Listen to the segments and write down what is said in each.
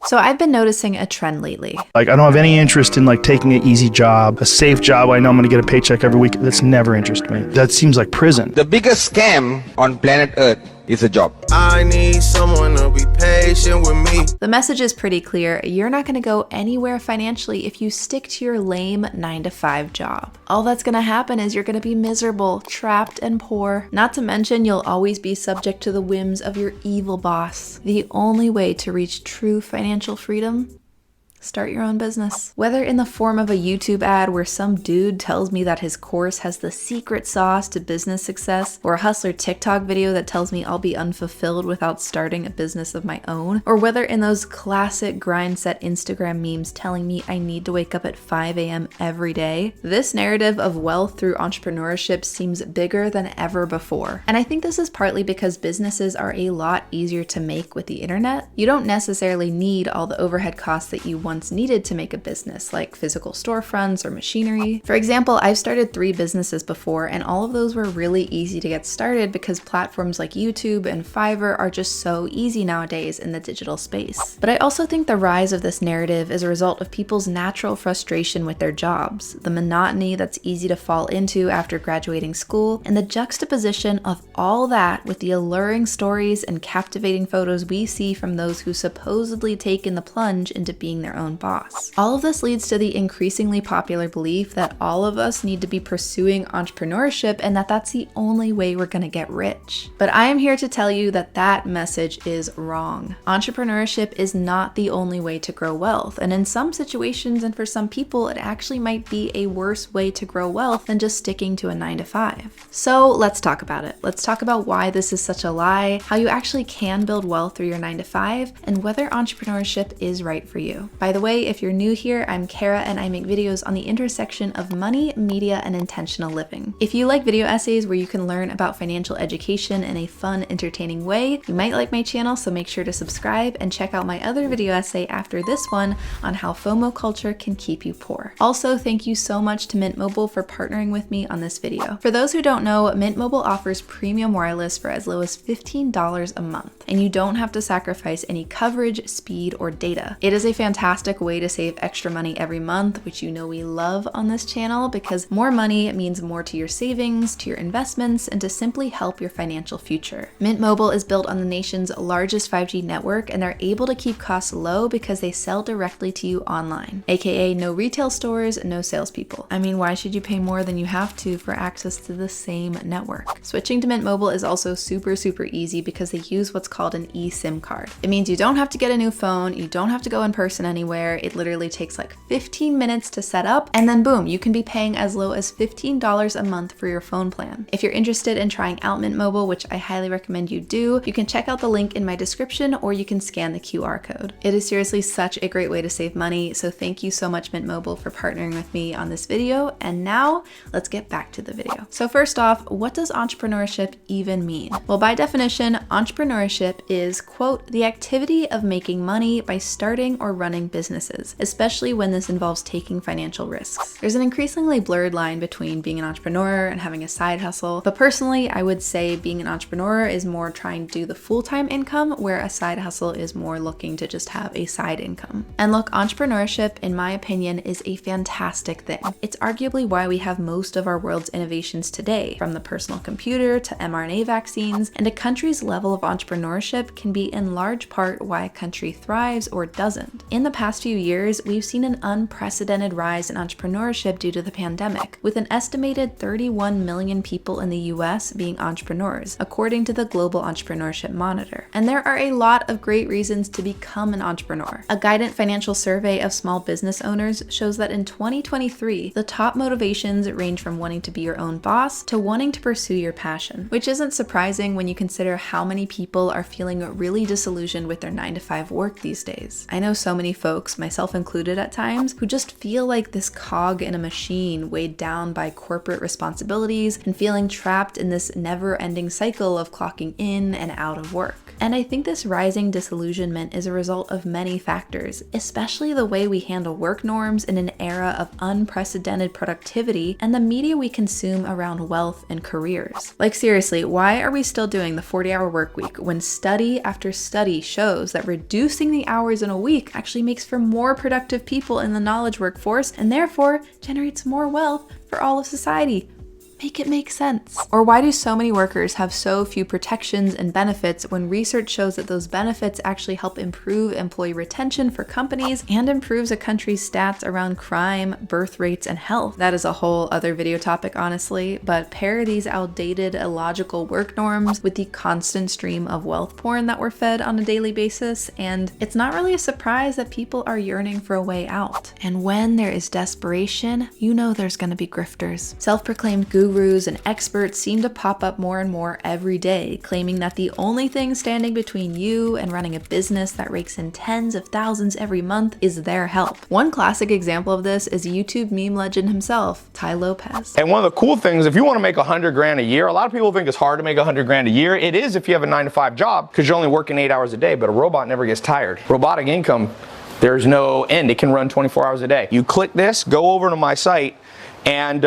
So I've been noticing a trend lately. Like, I don't have any interest in like taking an easy job, a safe job. I know I'm going to get a paycheck every week. That's never interested me. That seems like prison. The biggest scam on planet Earth is a job. I need someone to be patient with me. The message is pretty clear. You're not going to go anywhere financially if you stick to your lame 9-to-5 job. All that's going to happen is you're going to be miserable, trapped, and poor. Not to mention, you'll always be subject to the whims of your evil boss. The only way to reach true financial freedom? Start your own business. Whether in the form of a YouTube ad where some dude tells me that his course has the secret sauce to business success, or a hustler TikTok video that tells me I'll be unfulfilled without starting a business of my own, or whether in those classic grind set Instagram memes telling me I need to wake up at 5 a.m. every day, this narrative of wealth through entrepreneurship seems bigger than ever before. And I think this is partly because businesses are a lot easier to make with the internet. You don't necessarily need all the overhead costs that you once needed to make a business, like physical storefronts or machinery. For example, I've started 3 businesses before, and all of those were really easy to get started because platforms like YouTube and Fiverr are just so easy nowadays in the digital space. But I also think the rise of this narrative is a result of people's natural frustration with their jobs, the monotony that's easy to fall into after graduating school, and the juxtaposition of all that with the alluring stories and captivating photos we see from those who supposedly taken the plunge into being their own boss. All of this leads to the increasingly popular belief that all of us need to be pursuing entrepreneurship and that that's the only way we're gonna get rich. But I am here to tell you that that message is wrong. Entrepreneurship is not the only way to grow wealth, and in some situations and for some people, it actually might be a worse way to grow wealth than just sticking to a 9-to-5. So let's talk about it. Let's talk about why this is such a lie, how you actually can build wealth through your 9-to-5, and whether entrepreneurship is right for you. By the way, if you're new here, I'm Cara and I make videos on the intersection of money, media, and intentional living. If you like video essays where you can learn about financial education in a fun, entertaining way, you might like my channel, so make sure to subscribe and check out my other video essay after this one on how FOMO culture can keep you poor. Also, thank you so much to Mint Mobile for partnering with me on this video. For those who don't know, Mint Mobile offers premium wireless for as low as $15 a month, and you don't have to sacrifice any coverage, speed, or data. It is a fantastic way to save extra money every month, which you know we love on this channel because more money means more to your savings, to your investments, and to simply help your financial future. Mint Mobile is built on the nation's largest 5G network, and they're able to keep costs low because they sell directly to you online, aka no retail stores, no salespeople. I mean, why should you pay more than you have to for access to the same network? Switching to Mint Mobile is also super easy because they use what's called an eSIM card. It means you don't have to get a new phone, you don't have to go in person anywhere. It literally takes like 15 minutes to set up, and then boom, you can be paying as low as $15 a month for your phone plan. If you're interested in trying out Mint Mobile, which I highly recommend you do, you can check out the link in my description or you can scan the QR code. It is seriously such a great way to save money, so thank you so much Mint Mobile for partnering with me on this video, and now let's get back to the video. So first off, what does entrepreneurship even mean? Well, by definition, entrepreneurship is, quote, the activity of making money by starting or running businesses, especially when this involves taking financial risks. There's an increasingly blurred line between being an entrepreneur and having a side hustle, but personally, I would say being an entrepreneur is more trying to do the full-time income, where a side hustle is more looking to just have a side income. And look, entrepreneurship, in my opinion, is a fantastic thing. It's arguably why we have most of our world's innovations today, from the personal computer to mRNA vaccines, and a country's level of entrepreneurship can be in large part why a country thrives or doesn't. In the past few years, we've seen an unprecedented rise in entrepreneurship due to the pandemic, with an estimated 31 million people in the US being entrepreneurs, according to the Global Entrepreneurship Monitor. And there are a lot of great reasons to become an entrepreneur. A Guidant Financial survey of small business owners shows that in 2023, the top motivations range from wanting to be your own boss to wanting to pursue your passion, which isn't surprising when you consider how many people are feeling really disillusioned with their 9-to-5 work these days. I know so many folks folks, myself included at times, who just feel like this cog in a machine weighed down by corporate responsibilities and feeling trapped in this never-ending cycle of clocking in and out of work. And I think this rising disillusionment is a result of many factors, especially the way we handle work norms in an era of unprecedented productivity and the media we consume around wealth and careers. Like seriously, why are we still doing the 40-hour work week when study after study shows that reducing the hours in a week actually makes for more productive people in the knowledge workforce and therefore generates more wealth for all of society? Make it make sense. Or why do so many workers have so few protections and benefits when research shows that those benefits actually help improve employee retention for companies and improves a country's stats around crime, birth rates, and health? That is a whole other video topic, honestly, but pair these outdated, illogical work norms with the constant stream of wealth porn that we're fed on a daily basis, and it's not really a surprise that people are yearning for a way out. And when there is desperation, you know there's gonna be grifters. Self-proclaimed gurus and experts seem to pop up more and more every day, claiming that the only thing standing between you and running a business that rakes in tens of thousands every month is their help. One classic example of this is YouTube meme legend himself, Ty Lopez. And one of the cool things, if you want to make 100 grand a year, a lot of people think it's hard to make 100 grand a year. It is if you have a 9-to-5 job, because you're only working 8 hours a day, but a robot never gets tired. Robotic income, there's no end. It can run 24 hours a day. You click this, go over to my site, and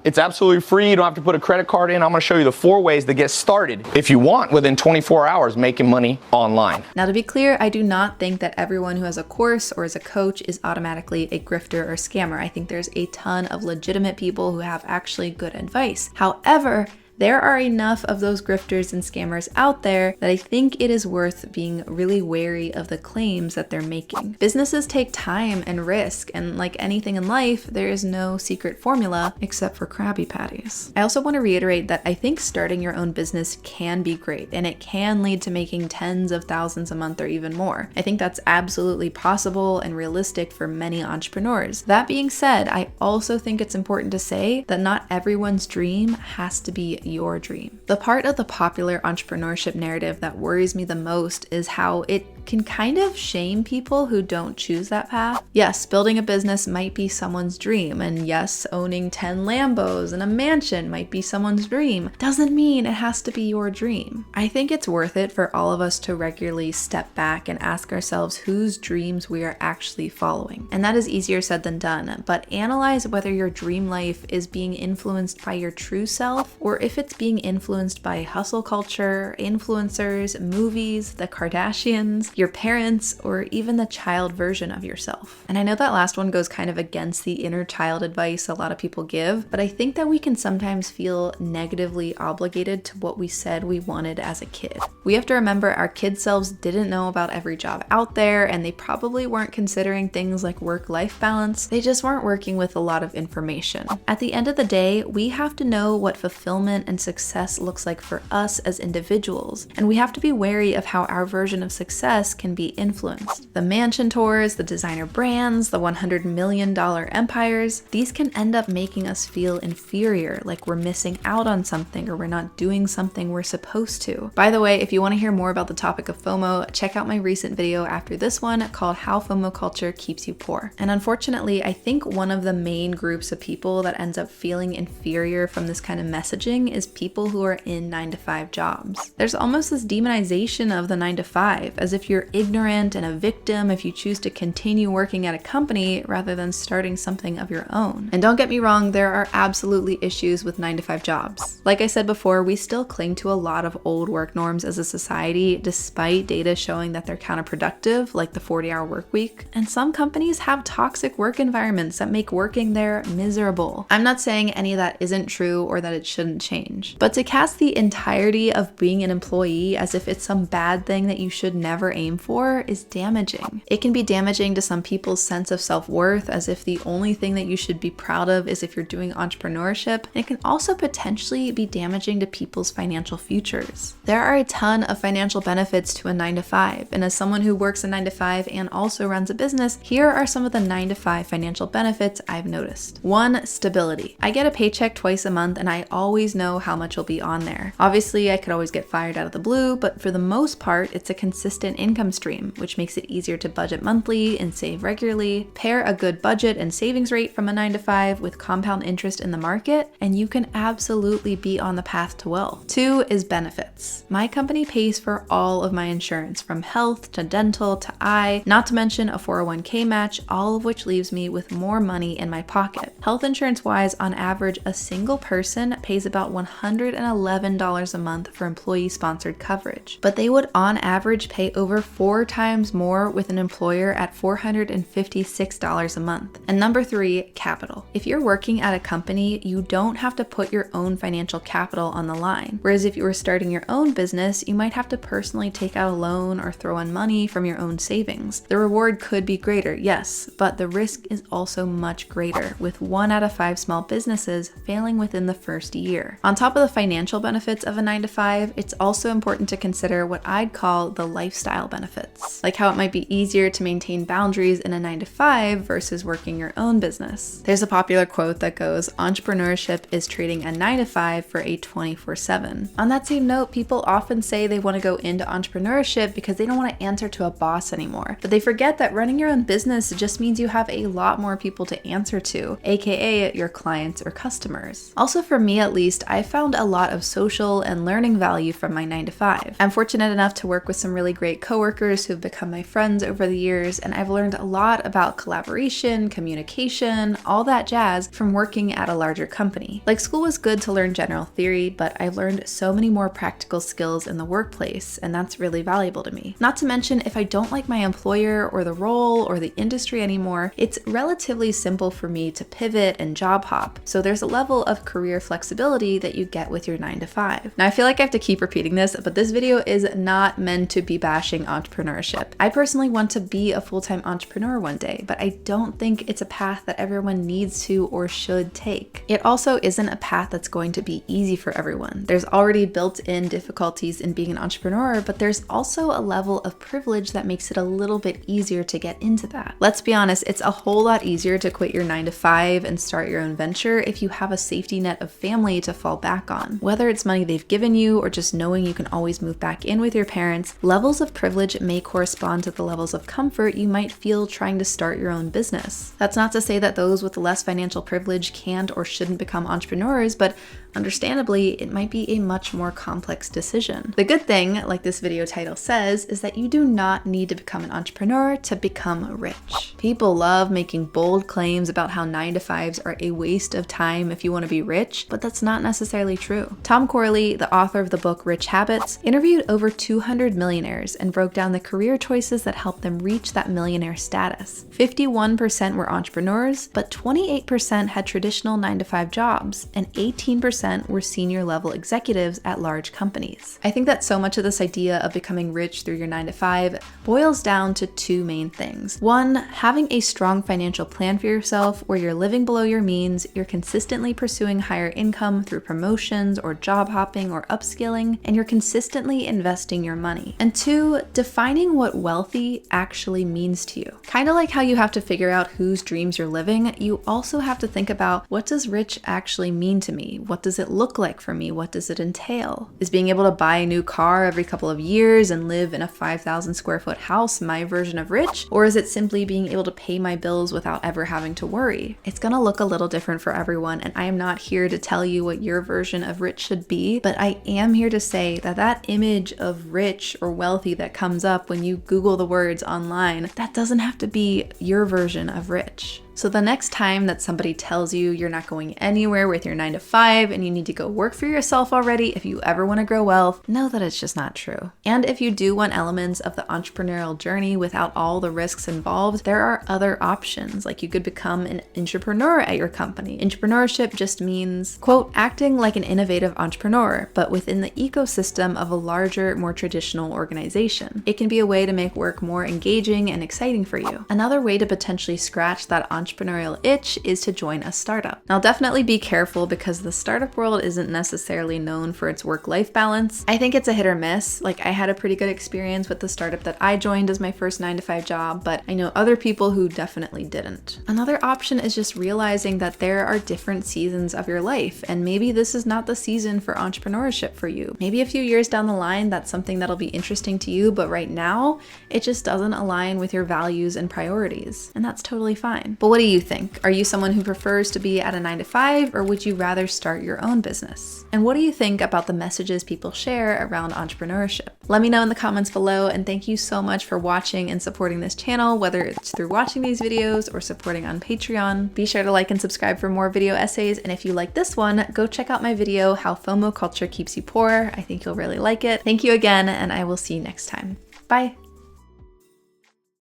it's absolutely free. You don't have to put a credit card in. I'm gonna show you the 4 ways to get started, if you want, within 24 hours making money online. Now, to be clear, I do not think that everyone who has a course or is a coach is automatically a grifter or scammer. I think there's a ton of legitimate people who have actually good advice. However, there are enough of those grifters and scammers out there that I think it is worth being really wary of the claims that they're making. Businesses take time and risk, and like anything in life, there is no secret formula except for Krabby Patties. I also want to reiterate that I think starting your own business can be great, and it can lead to making tens of thousands a month or even more. I think that's absolutely possible and realistic for many entrepreneurs. That being said, I also think it's important to say that not everyone's dream has to be your dream. The part of the popular entrepreneurship narrative that worries me the most is how it can kind of shame people who don't choose that path. Yes, building a business might be someone's dream, and yes, owning 10 Lambos and a mansion might be someone's dream. Doesn't mean it has to be your dream. I think it's worth it for all of us to regularly step back and ask ourselves whose dreams we are actually following. And that is easier said than done, but analyze whether your dream life is being influenced by your true self, or if it's being influenced by hustle culture, influencers, movies, the Kardashians, your parents, or even the child version of yourself. And I know that last one goes kind of against the inner child advice a lot of people give, but I think that we can sometimes feel negatively obligated to what we said we wanted as a kid. We have to remember our kid selves didn't know about every job out there, and they probably weren't considering things like work-life balance. They just weren't working with a lot of information. At the end of the day, we have to know what fulfillment and success looks like for us as individuals, and we have to be wary of how our version of success can be influenced. The mansion tours, the designer brands, the $100 million empires, these can end up making us feel inferior, like we're missing out on something or we're not doing something we're supposed to. By the way, if you want to hear more about the topic of FOMO, check out my recent video after this one called How FOMO Culture Keeps You Poor. And unfortunately, I think one of the main groups of people that ends up feeling inferior from this kind of messaging is people who are in 9-to-5 jobs. There's almost this demonization of the 9-to-5, as if you're ignorant and a victim if you choose to continue working at a company rather than starting something of your own. And don't get me wrong, there are absolutely issues with 9-to-5 jobs. Like I said before, we still cling to a lot of old work norms as a society, despite data showing that they're counterproductive, like the 40-hour work week. And some companies have toxic work environments that make working there miserable. I'm not saying any of that isn't true or that it shouldn't change, but to cast the entirety of being an employee as if it's some bad thing that you should never aim for is damaging. It can be damaging to some people's sense of self-worth, as if the only thing that you should be proud of is if you're doing entrepreneurship. And it can also potentially be damaging to people's financial futures. There are a ton of financial benefits to a 9-to-5, and as someone who works a 9-to-5 and also runs a business, here are some of the 9-to-5 financial benefits I've noticed. 1, stability. I get a paycheck twice a month and I always know how much will be on there. Obviously, I could always get fired out of the blue, but for the most part, it's a consistent income income stream, which makes it easier to budget monthly and save regularly. Pair a good budget and savings rate from a 9-to-5 with compound interest in the market, and you can absolutely be on the path to wealth. 2 is benefits. My company pays for all of my insurance, from health to dental to eye, not to mention a 401k match, all of which leaves me with more money in my pocket. Health insurance wise, on average, a single person pays about $111 a month for employee-sponsored coverage, but they would on average pay over 4 times more with an employer at $456 a month. And number 3, capital. If you're working at a company, you don't have to put your own financial capital on the line, whereas if you were starting your own business, you might have to personally take out a loan or throw in money from your own savings. The reward could be greater, yes, but the risk is also much greater, with 1 out of 5 small businesses failing within the first year. On top of the financial benefits of a 9-to-5, it's also important to consider what I'd call the lifestyle benefits, like how it might be easier to maintain boundaries in a 9-to-5 versus working your own business. There's a popular quote that goes, "Entrepreneurship is trading a 9-to-5 for a 24/7." On that same note, people often say they want to go into entrepreneurship because they don't want to answer to a boss anymore, but they forget that running your own business just means you have a lot more people to answer to, aka your clients or customers. Also, for me at least, I found a lot of social and learning value from my 9-to-5. I'm fortunate enough to work with some really great coworkers who've become my friends over the years, and I've learned a lot about collaboration, communication, all that jazz from working at a larger company. Like, school was good to learn general theory, but I've learned so many more practical skills in the workplace, and that's really valuable to me. Not to mention, if I don't like my employer or the role or the industry anymore, it's relatively simple for me to pivot and job hop. So there's a level of career flexibility that you get with your 9-to-5. Now, I feel like I have to keep repeating this, but this video is not meant to be bashing entrepreneurship. I personally want to be a full-time entrepreneur one day, but I don't think it's a path that everyone needs to or should take. It also isn't a path that's going to be easy for everyone. There's already built-in difficulties in being an entrepreneur, but there's also a level of privilege that makes it a little bit easier to get into that. Let's be honest, it's a whole lot easier to quit your 9-to-5 and start your own venture if you have a safety net of family to fall back on. Whether it's money they've given you or just knowing you can always move back in with your parents, levels of privilege may correspond to the levels of comfort you might feel trying to start your own business. That's not to say that those with less financial privilege can't or shouldn't become entrepreneurs, but understandably, it might be a much more complex decision. The good thing, like this video title says, is that you do not need to become an entrepreneur to become rich. People love making bold claims about how 9-to-5s are a waste of time if you want to be rich, but that's not necessarily true. Tom Corley, the author of the book Rich Habits, interviewed over 200 millionaires and broke down the career choices that helped them reach that millionaire status. 51% were entrepreneurs, but 28% had traditional 9-to-5 jobs, and 18% were senior level executives at large companies. I think that so much of this idea of becoming rich through your 9-to-5 boils down to 2 main things. 1, having a strong financial plan for yourself where you're living below your means, you're consistently pursuing higher income through promotions or job hopping or upskilling, and you're consistently investing your money. And 2, defining what wealthy actually means to you. Kind of like how you have to figure out whose dreams you're living, you also have to think about, what does rich actually mean to me? What does it look like for me? What does it entail? Is being able to buy a new car every couple of years and live in a 5,000 square foot house my version of rich? Or is it simply being able to pay my bills without ever having to worry? It's gonna look a little different for everyone, and I am not here to tell you what your version of rich should be, but I am here to say that that image of rich or wealthy that comes up when you Google the words online, that doesn't have to be your version of rich. So the next time that somebody tells you you're not going anywhere with your 9-to-5 and you need to go work for yourself already if you ever want to grow wealth, know that it's just not true. And if you do want elements of the entrepreneurial journey without all the risks involved, there are other options. Like, you could become an entrepreneur at your company. Entrepreneurship just means, quote, acting like an innovative entrepreneur, but within the ecosystem of a larger, more traditional organization. It can be a way to make work more engaging and exciting for you. Another way to potentially scratch that entrepreneurial itch is to join a startup. Now, definitely be careful because the startup world isn't necessarily known for its work-life balance. I think it's a hit or miss. Like, I had a pretty good experience with the startup that I joined as my first 9-to-5 job, but I know other people who definitely didn't. Another option is just realizing that there are different seasons of your life, and maybe this is not the season for entrepreneurship for you. Maybe a few years down the line, that's something that'll be interesting to you, but right now, it just doesn't align with your values and priorities, and that's totally fine. But what do you think? Are you someone who prefers to be at a 9-to-5, or would you rather start your own business? And what do you think about the messages people share around entrepreneurship? Let me know in the comments below, and thank you so much for watching and supporting this channel, whether it's through watching these videos or supporting on Patreon. Be sure to like and subscribe for more video essays, and if you like this one, go check out my video, How FOMO Culture Keeps You Poor. I think you'll really like it. Thank you again, and I will see you next time. Bye!